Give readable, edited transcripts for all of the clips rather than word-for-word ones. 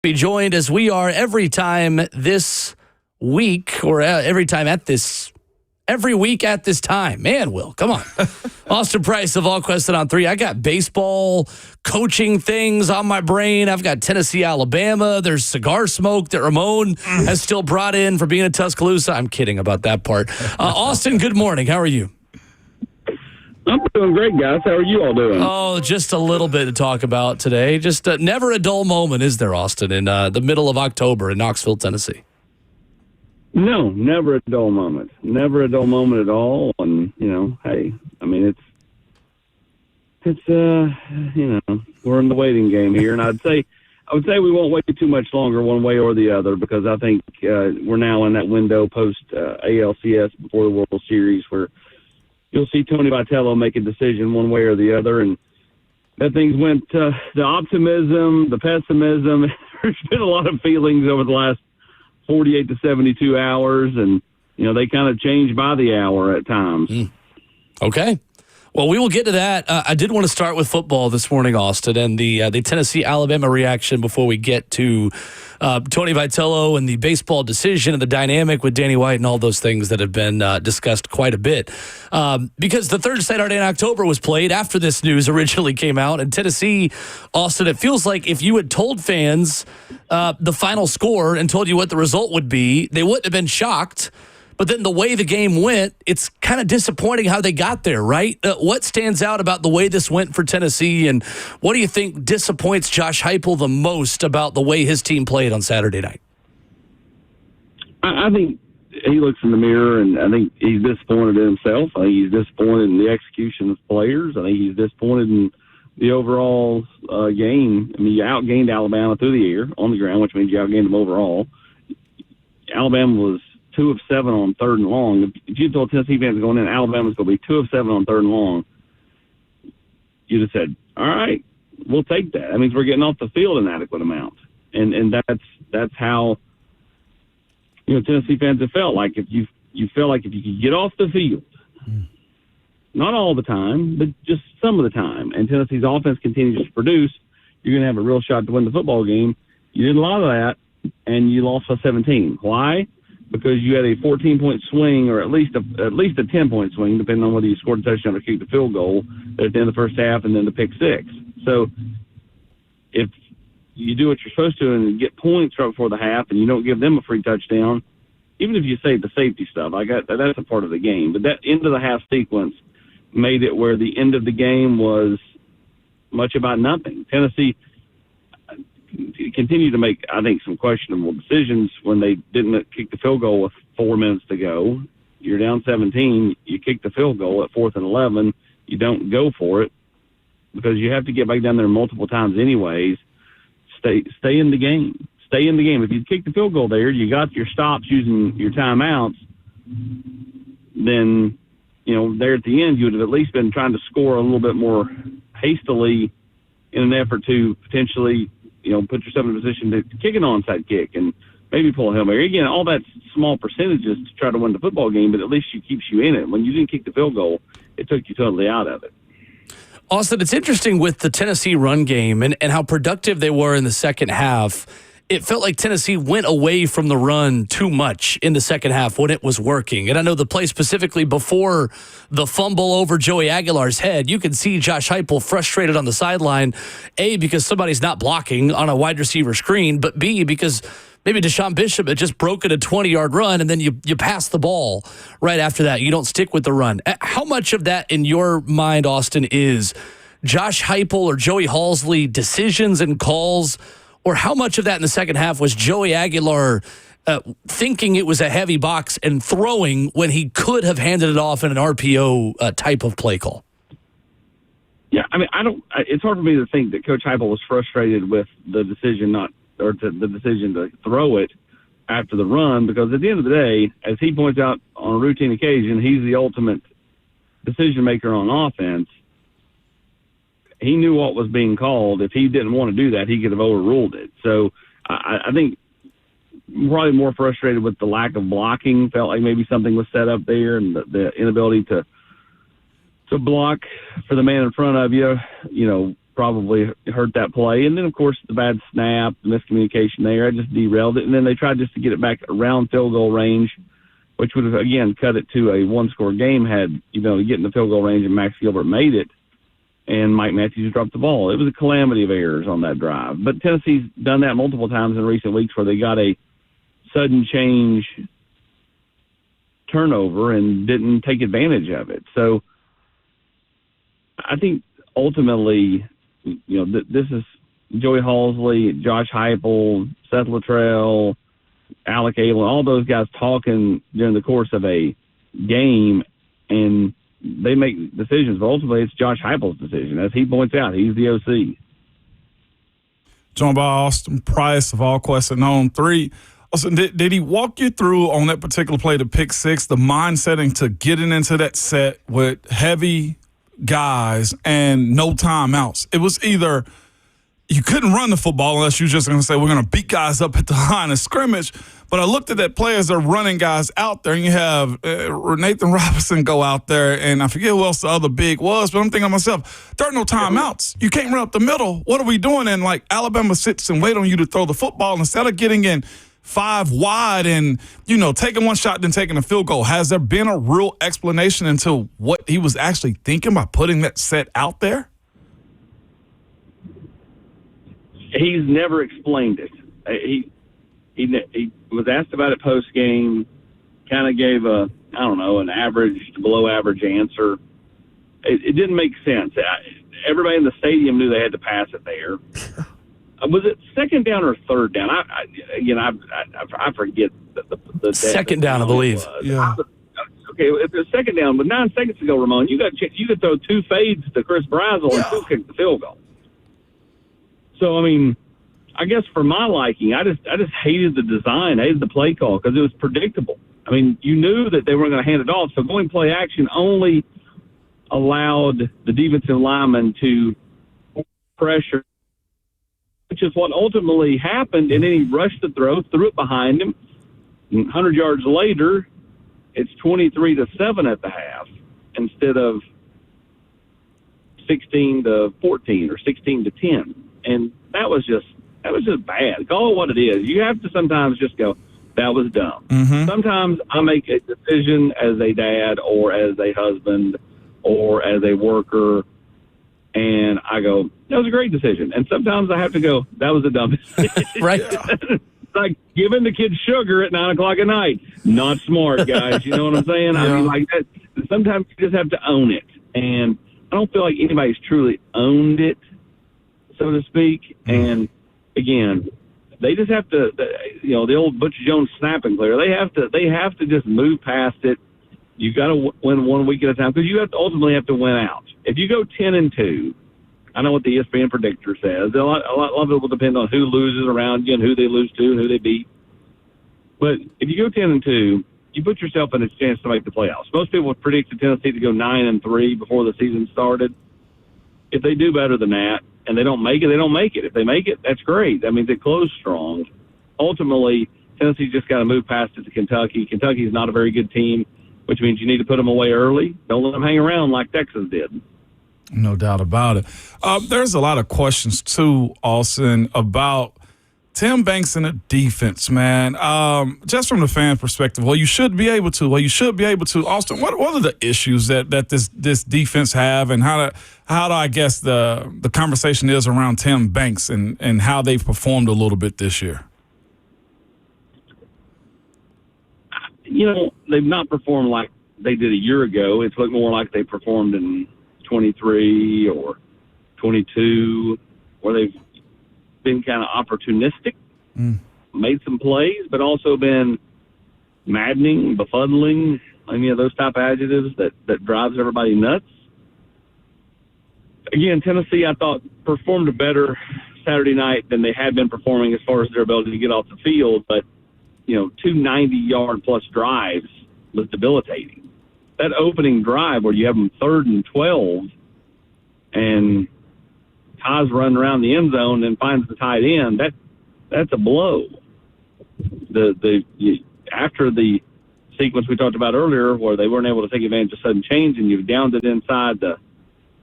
Be joined as we are every time this week, or every week at this time. Man, Will, come on. Austin Price of VolQuest's on 3. I got baseball, coaching things on my brain. I've got Tennessee, Alabama. There's cigar smoke that Ramon has still brought in for being in Tuscaloosa. I'm kidding about that part. Austin, good morning. How are you? I'm doing great, guys. How are you all doing? Oh, just a little bit to talk about today. Just never a dull moment, is there, Austin, in the middle of October in Knoxville, Tennessee? No, never a dull moment. Never a dull moment at all. And, hey, I mean, it's we're in the waiting game here. And I would say we won't wait too much longer one way or the other, because I think we're now in that window post ALCS before the World Series where you'll see Tony Vitello make a decision one way or the other. And that things went the optimism, the pessimism. There's been a lot of feelings over the last 48 to 72 hours, and, they kind of change by the hour at times. Okay. Well, we will get to that. I did want to start with football this morning, Austin, and the Tennessee-Alabama reaction before we get to Tony Vitello and the baseball decision and the dynamic with Danny White and all those things that have been discussed quite a bit. Because the third Saturday in October was played after this news originally came out. And Tennessee, Austin, it feels like if you had told fans the final score and told you what the result would be, they wouldn't have been shocked. But then the way the game went, it's kind of disappointing how they got there, right? What stands out about the way this went for Tennessee, and what do you think disappoints Josh Heupel the most about the way his team played on Saturday night? I think he looks in the mirror, and I think he's disappointed in himself. I think he's disappointed in the execution of players. I think he's disappointed in the overall game. I mean, you outgained Alabama through the air on the ground, which means you outgained them overall. Alabama was 2 of 7 on 3rd and long. If you told Tennessee fans going in, Alabama's going to be 2 of 7 on 3rd and long, you'd have said, all right, we'll take that. That means we're getting off the field an adequate amount. And that's how, Tennessee fans have felt. Like if you felt like if you could get off the field, not all the time, but just some of the time, and Tennessee's offense continues to produce, you're going to have a real shot to win the football game. You did a lot of that, and you lost by 17. Why? Because you had a 14-point swing, or at least a 10-point swing, depending on whether you scored a touchdown or kicked a field goal at the end of the first half, and then the pick six. So if you do what you're supposed to and get points right before the half, and you don't give them a free touchdown, even if you save the safety stuff, that's a part of the game. But that end of the half sequence made it where the end of the game was much about nothing. Tennessee continue to make, I think, some questionable decisions when they didn't kick the field goal with 4 minutes to go. You're down 17. You kick the field goal at 4th and 11. You don't go for it because you have to get back down there multiple times anyways. Stay in the game. Stay in the game. If you kick the field goal there, you got your stops using your timeouts, then, there at the end, you would have at least been trying to score a little bit more hastily in an effort to potentially put yourself in a position to kick an onside kick and maybe pull a Hail Mary. Again, all that's small percentages to try to win the football game, but at least it keeps you in it. When you didn't kick the field goal, it took you totally out of it. Austin, it's interesting with the Tennessee run game and how productive they were in the second half. It felt like Tennessee went away from the run too much in the second half when it was working. And I know the play specifically before the fumble over Joey Aguilar's head, you can see Josh Heupel frustrated on the sideline, A, because somebody's not blocking on a wide receiver screen, but B, because maybe Deshaun Bishop had just broken a 20-yard run, and then you pass the ball right after that. You don't stick with the run. How much of that in your mind, Austin, is Josh Heupel or Joey Halzle decisions and calls, or how much of that in the second half was Joey Aguilar thinking it was a heavy box and throwing when he could have handed it off in an RPO type of play call? Yeah, I mean, it's hard for me to think that Coach Heupel was frustrated with the decision the decision to throw it after the run, because at the end of the day, as he points out on a routine occasion, he's the ultimate decision maker on offense. He knew what was being called. If he didn't want to do that, he could have overruled it. So I think probably more frustrated with the lack of blocking. Felt like maybe something was set up there, and the inability to block for the man in front of you, probably hurt that play. And then, of course, the bad snap, the miscommunication there, it just derailed it. And then they tried just to get it back around field goal range, which would have, again, cut it to a one-score game had, to get in the field goal range and Max Gilbert made it and Mike Matthews dropped the ball. It was a calamity of errors on that drive. But Tennessee's done that multiple times in recent weeks where they got a sudden change turnover and didn't take advantage of it. So I think ultimately, this is Joey Halsley, Josh Heupel, Seth Luttrell, Alec Allen, all those guys talking during the course of a game, and they make decisions. But ultimately, it's Josh Heupel's decision. As he points out, he's the OC. Joined by Austin Price of VolQuest's and On 3. Also, did he walk you through on that particular play, the pick six, the mind setting to getting into that set with heavy guys and no timeouts? It was either you couldn't run the football unless you were just going to say, we're going to beat guys up at the line of scrimmage. But I looked at that play as they're running guys out there, and you have Nathan Robinson go out there, and I forget who else the other big was, but I'm thinking to myself, there are no timeouts. You can't run up the middle. What are we doing? And, Alabama sits and wait on you to throw the football instead of getting in 5 wide and, taking one shot then taking a field goal. Has there been a real explanation into what he was actually thinking by putting that set out there? He's never explained it. He was asked about it post game, kind of gave an average to below average answer. It didn't make sense. Everybody in the stadium knew they had to pass it there. Was it second down or third down? I forget the second down, I believe. Yeah. Okay, if it's second down, but 9 seconds ago, Ramon, you could throw 2 fades to Chris Brazel and still kick the field goal. So I guess for my liking, I just hated the design, I hated the play call because it was predictable. You knew that they weren't going to hand it off, so going play action only allowed the defensive lineman to pressure, which is what ultimately happened. And then he rushed the throw, threw it behind him. 100 yards later, it's 23-7 at the half instead of 16-14 or 16-10. And that was just bad. Call it what it is. You have to sometimes just go, that was dumb. Mm-hmm. Sometimes I make a decision as a dad or as a husband or as a worker, and I go, that was a great decision. And sometimes I have to go, that was a dumb decision. Right. It's like giving the kids sugar at 9 o'clock at night. Not smart, guys. You know what I'm saying? Yeah. That. Sometimes you just have to own it. And I don't feel like anybody's truly owned it, so to speak. And again, they just have to, the old Butch Jones snapping player. They have to just move past it. You got to win 1 week at a time because you ultimately have to win out. If you go 10-2, I know what the ESPN predictor says. A lot of it will depend on who loses around you and who they lose to and who they beat. But if you go 10-2, you put yourself in a chance to make the playoffs. Most people would predict Tennessee to go 9-3 before the season started. If they do better than that and they don't make it, they don't make it. If they make it, that's great. That means they close strong. Ultimately, Tennessee's just got to move past it to Kentucky. Kentucky's not a very good team, which means you need to put them away early. Don't let them hang around like Texas did. No doubt about it. There's a lot of questions, too, Austin, about Tim Banks and the defense, man. Just from the fan perspective, you should be able to. Austin, what are the issues that this defense have, and how do I guess the conversation is around Tim Banks and how they've performed a little bit this year? They've not performed like they did a year ago. It's looked more like they performed in 23 or 22, where they've been kind of opportunistic, made some plays, but also been maddening, befuddling, those type of adjectives that drives everybody nuts. Again, Tennessee, I thought, performed better Saturday night than they had been performing as far as their ability to get off the field, but 2 90-yard-plus drives was debilitating. That opening drive where you have them 3rd and 12 and Ty's running around the end zone and finds the tight end, that's a blow. After the sequence we talked about earlier where they weren't able to take advantage of sudden change and you've downed it inside the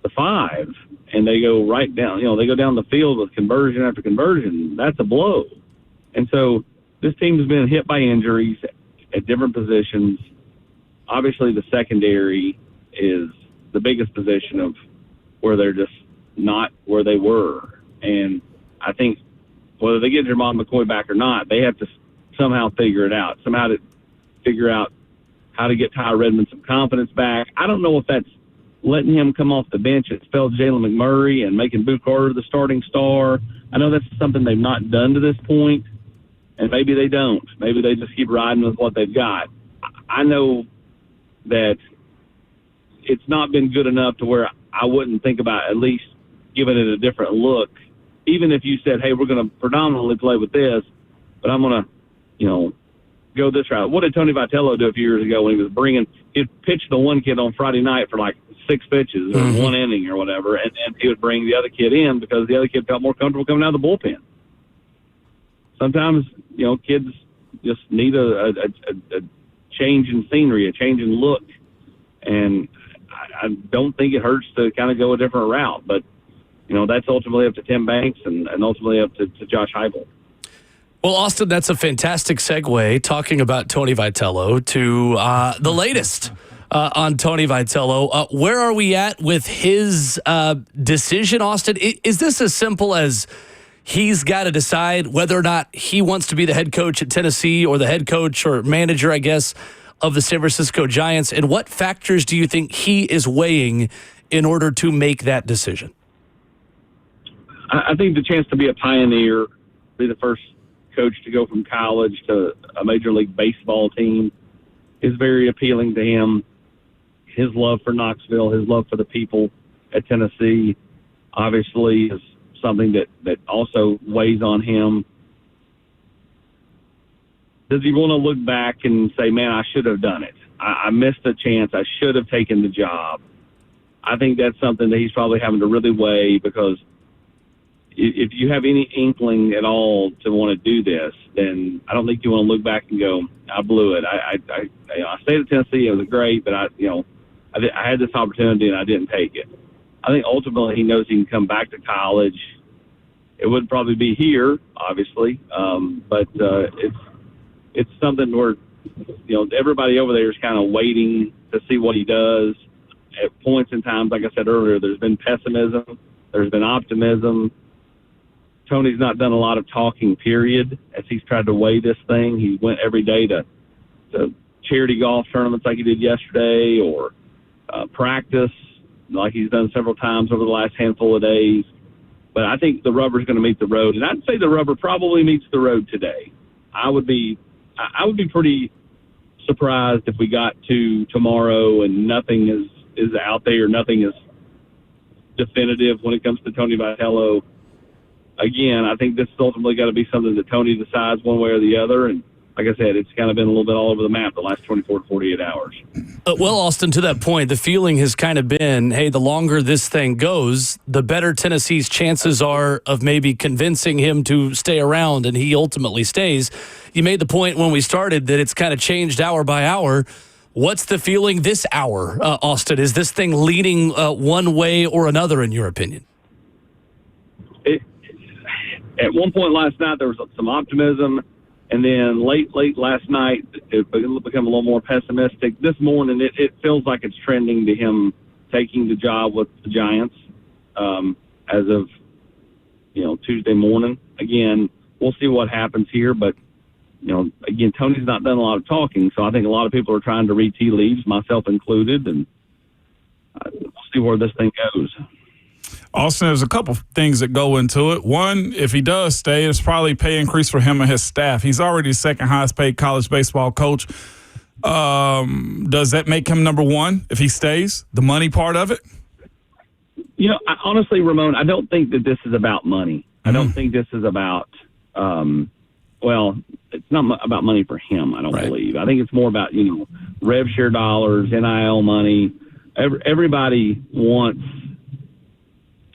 the 5 and they go right down, they go down the field with conversion after conversion, that's a blow. And so this team has been hit by injuries at different positions. Obviously, the secondary is the biggest position of where they're just not where they were. And I think whether they get Jermon McCoy back or not, they have to somehow figure it out, somehow to figure out how to get Ty Redmond some confidence back. I don't know if that's letting him come off the bench and spell Jalen McMurray and making Boo Carter the starting star. I know that's something they've not done to this point, and maybe they don't. Maybe they just keep riding with what they've got. I know that it's not been good enough to where I wouldn't think about at least giving it a different look, even if you said, hey, we're going to predominantly play with this, but I'm going to, go this route. What did Tony Vitello do a few years ago when he was he'd pitch the one kid on Friday night for like 6 pitches or one inning or whatever, and he would bring the other kid in because the other kid felt more comfortable coming out of the bullpen. Sometimes, kids just need a change in scenery, a change in look, and I don't think it hurts to kind of go a different route, but that's ultimately up to Tim Banks and ultimately up to Josh Heupel. Well, Austin, that's a fantastic segue, talking about Tony Vitello, to the latest on Tony Vitello. Where are we at with his decision, Austin? Is this as simple as he's got to decide whether or not he wants to be the head coach at Tennessee or the head coach or manager, I guess, of the San Francisco Giants? And what factors do you think he is weighing in order to make that decision? I think the chance to be a pioneer, be the first coach to go from college to a Major League Baseball team is very appealing to him. His love for Knoxville, his love for the people at Tennessee, obviously is something that also weighs on him. Does he want to look back and say, man, I should have done it. I missed a chance. I should have taken the job. I think that's something that he's probably having to really weigh, because if you have any inkling at all to want to do this, then I don't think you want to look back and go, I blew it. I stayed at Tennessee. It was great, but I had this opportunity and I didn't take it. I think ultimately he knows he can come back to college. It wouldn't probably be here, obviously, but it's something where everybody over there is kind of waiting to see what he does. At points in time, like I said earlier, there's been pessimism, there's been optimism. Tony's not done a lot of talking, period, as he's tried to weigh this thing. He went every day to charity golf tournaments like he did yesterday, or practice like he's done several times over the last handful of days. But I think the rubber's going to meet the road, and I'd say the rubber probably meets the road today. I would be pretty surprised if we got to tomorrow and nothing is out there, nothing is definitive when it comes to Tony Vitello. Again, I think this has ultimately got to be something that Tony decides one way or the other. And like I said, it's kind of been a little bit all over the map the last 24 to 48 hours. Well, Austin, to that point, the feeling has kind of been, hey, the longer this thing goes, the better Tennessee's chances are of maybe convincing him to stay around, and he ultimately stays. You made the point when we started that it's kind of changed hour by hour. What's the feeling this hour, Austin? Is this thing leaning one way or another, in your opinion? At one point last night, there was some optimism, and then late last night, it became a little more pessimistic. This morning, it feels like it's trending to him taking the job with the Giants as of Tuesday morning. Again, we'll see what happens here, but again, Tony's not done a lot of talking, so I think a lot of people are trying to read tea leaves, myself included, and we'll see where this thing goes. Austin, there's a couple things that go into it. One, if he does stay, it's probably pay increase for him and his staff. He's already the second highest paid college baseball coach. Does that make him number one if he stays, the money part of it? Honestly, Ramon, I don't think that this is about money. I don't think this is about it's not about money for him, I don't believe. I think it's more about, rev share dollars, NIL money. Everybody wants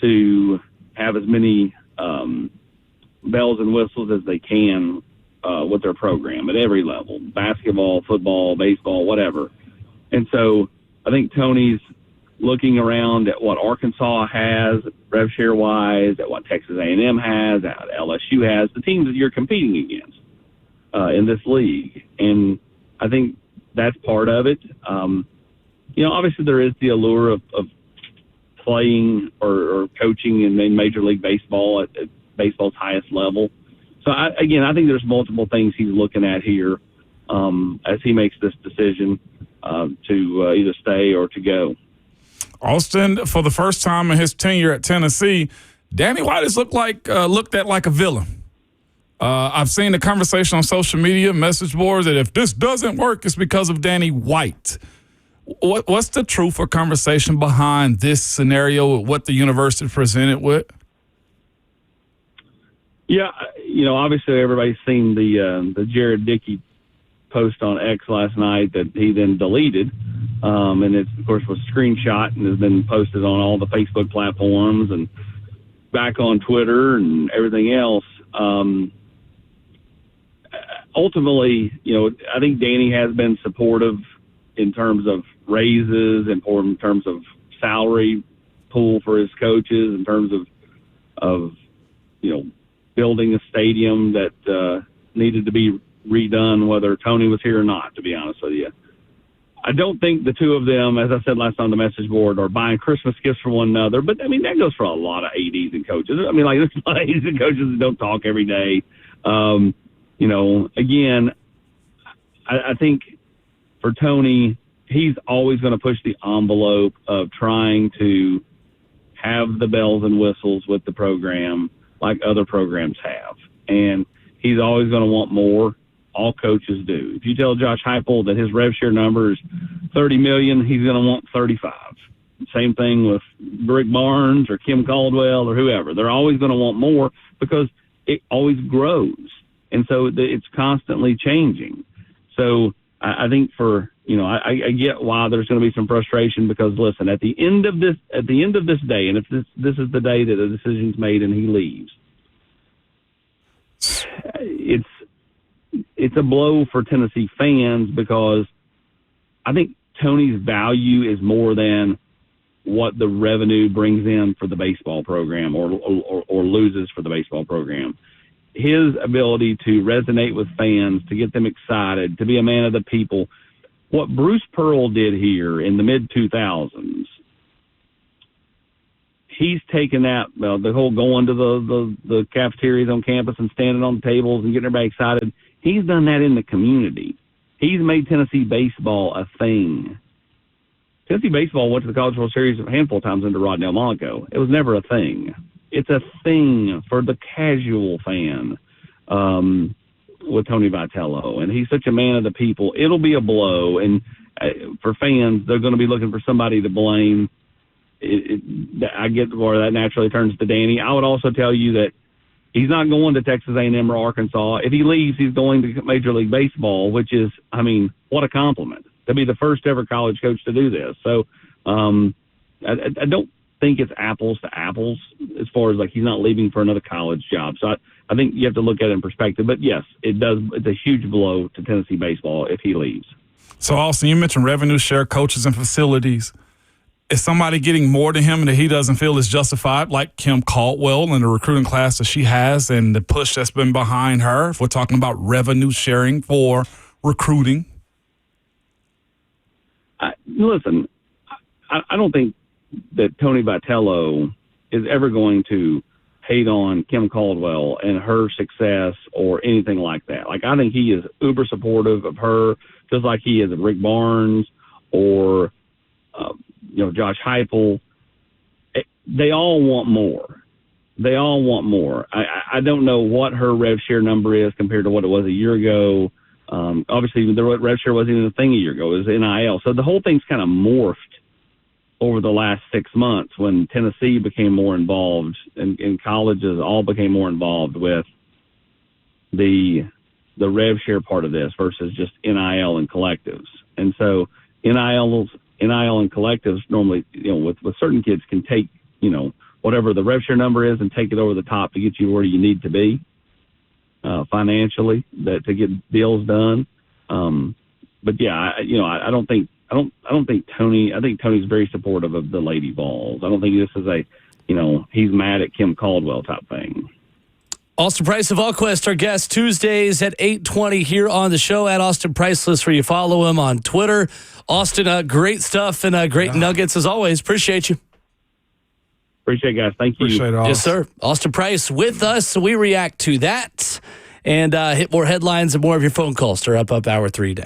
to have as many bells and whistles as they can with their program at every level, basketball, football, baseball, whatever. And so I think Tony's looking around at what Arkansas has rev share wise, at what Texas A&M has, at LSU has, the teams that you're competing against in this league. And I think that's part of it. Obviously there is the allure of playing or coaching in Major League Baseball at baseball's highest level. So I think there's multiple things he's looking at here as he makes this decision to either stay or to go. Austin, for the first time in his tenure at Tennessee, Danny White has looked at like a villain. I've seen the conversation on social media, message boards, that if this doesn't work, it's because of Danny White. What's the truth or conversation behind this scenario, what the university presented with? Yeah, obviously everybody's seen the Jared Dickey post on X last night that he then deleted. And it, of course, was screenshot and has been posted on all the Facebook platforms and back on Twitter and everything else. Ultimately, I think Danny has been supportive in terms of raises and in terms of salary pool for his coaches, in terms of building a stadium that needed to be redone, whether Tony was here or not, to be honest with you. I don't think the two of them, as I said last on the message board, are buying Christmas gifts for one another. But, that goes for a lot of ADs and coaches. There's a lot of ADs and coaches that don't talk every day. Again, I think for Tony, he's always going to push the envelope of trying to have the bells and whistles with the program like other programs have. And he's always going to want more. All coaches do. If you tell Josh Heupel that his rev share number is $30 million, he's going to want 35. Same thing with Rick Barnes or Kim Caldwell or whoever. They're always going to want more because it always grows. And so it's constantly changing. So I think I get why there's going to be some frustration because, listen, at the end of this day, and if this is the day that the decision's made and he leaves, it's a blow for Tennessee fans because I think Tony's value is more than what the revenue brings in for the baseball program or loses for the baseball program. His ability to resonate with fans, to get them excited, to be a man of the people. What Bruce Pearl did here in the mid-2000s, he's taken that, the whole going to the cafeterias on campus and standing on the tables and getting everybody excited. He's done that in the community. He's made Tennessee baseball a thing. Tennessee baseball went to the College World Series a handful of times under Rod Delmonico. It was never a thing. It's a thing for the casual fan with Tony Vitello, and he's such a man of the people. It'll be a blow, and for fans, they're going to be looking for somebody to blame. I get where that naturally turns to Danny. I would also tell you that he's not going to Texas A&M or Arkansas. If he leaves, he's going to Major League Baseball, which is, what a compliment to be the first ever college coach to do this. So I don't think it's apples to apples as far as he's not leaving for another college job. So I think you have to look at it in perspective. But yes, it's a huge blow to Tennessee baseball if he leaves. So Austin, you mentioned revenue share, coaches and facilities. Is somebody getting more to him that he doesn't feel is justified, like Kim Caldwell and the recruiting class that she has and the push that's been behind her, if we're talking about revenue sharing for recruiting? Listen, I don't think that Tony Vitello is ever going to hate on Kim Caldwell and her success or anything like that. I think he is uber supportive of her, just like he is of Rick Barnes or Josh Heupel. They all want more. I don't know what her rev share number is compared to what it was a year ago. Obviously, the rev share wasn't even a thing a year ago. It was NIL. So the whole thing's kind of morphed over the last 6 months when Tennessee became more involved and colleges all became more involved with the rev share part of this versus just NIL and collectives. And so NIL and collectives normally, with certain kids can take, whatever the rev share number is and take it over the top to get you where you need to be financially to get deals done. But yeah, I don't think I don't think Tony. I think Tony's very supportive of the Lady Vols. I don't think this is he's mad at Kim Caldwell type thing. Austin Price of VolQuest, our guest, Tuesdays at 8:20 here on the show at Austin Priceless, where you follow him on Twitter. Austin, great stuff and great nuggets as always. Appreciate you. Appreciate it, guys. Thank you. Appreciate it, Austin. Yes, sir. Austin Price with us. So we react to that and hit more headlines and more of your phone calls. Stir up hour 3 next.